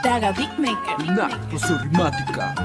Daga Beatmaker. Una explosión rimática.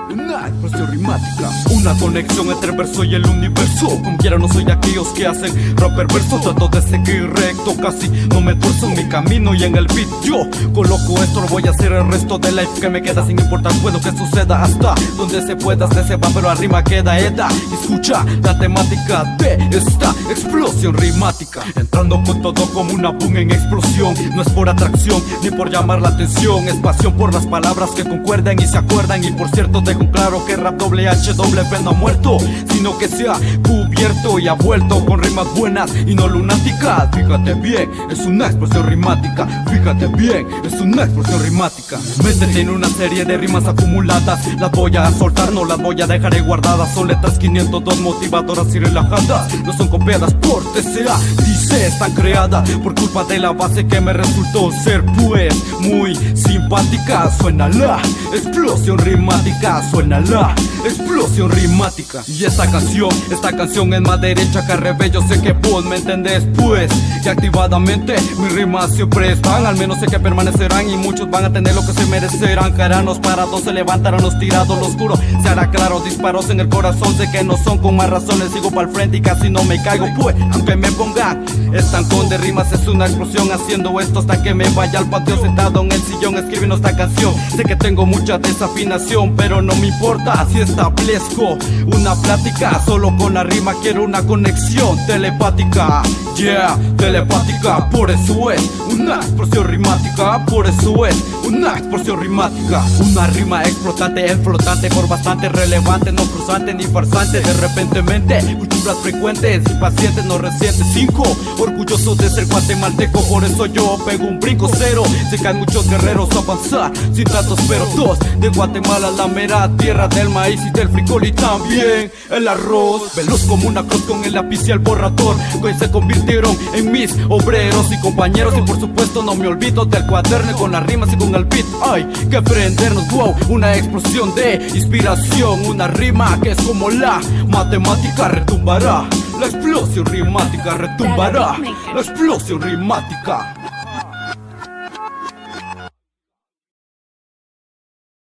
Una explosión rimática. Una conexión entre el verso y el universo. Como quiera no soy de aquellos que hacen rap perverso. Trato de seguir recto, casi no me tuerzo en mi camino. Y en el beat yo coloco esto. Lo voy a hacer el resto de life que me queda, sin importar puedo que suceda. Hasta donde se pueda, se va, pero la rima queda eda. Escucha la temática de esta explosión rimática. Entrando con todo como una boom en explosión. No es por atracción ni por llamar la atención. Es pasión por las palabras que concuerdan y se acuerdan. Y por cierto dejo claro que rap WHW no ha muerto, sino que se ha cubierto y ha vuelto con rimas buenas y no lunáticas. Fíjate bien, es una explosión rimática. Fíjate bien, es una explosión rimática. Métete en una serie de rimas acumuladas. Las voy a soltar, no las voy a dejar guardadas. Son letras 502 motivadoras y relajadas. No son copiadas por TCA, dice están creadas por culpa de la base que me resultó ser pues muy simpática. Suena la explosión rimática. Suena la explosión rimática. Y esta canción es más derecha que al revés. Yo sé que vos me entendés pues, que activadamente mis rimas siempre están. Al menos sé que permanecerán y muchos van a tener lo que se merecerán. Caranos parados se levantarán los tirados. Lo oscuro se hará claro, disparos en el corazón. Sé que no son con más razones, sigo pa'l frente y casi no me caigo pues, aunque me pongan estancón de rimas es una explosión. Haciendo esto hasta que me vaya al patio, sentado en el sillón escribiendo esta canción. Sé que tengo mucha desafinación, pero no me importa si establezco una plática. Solo con la rima quiero una conexión telepática. Yeah, telepática. Por eso es una explosión rimática. Por eso es una explosión rimática. Una rima explotante en flotante, por bastante relevante, no frustrante ni farsante. De repentemente, culturas frecuentes y pacientes no recientes. 5, orgulloso de ser guatemalteco, por eso yo pego un brinco. 0, se caen muchos guerreros a avanzar sin tantos pero. 2, de Guatemala la mera tierra del maíz y del frijol y también el arroz. Veloz como una cruz con el lápiz y el borrador, que hoy se convirtieron en mis obreros y compañeros. Y por supuesto no me olvido del cuaderno con las rimas y con el beat. Hay que prendernos, wow, una explosión de inspiración. Una rima que es como la matemática. Retumbará la explosión rimática, retumbará la explosión rimática.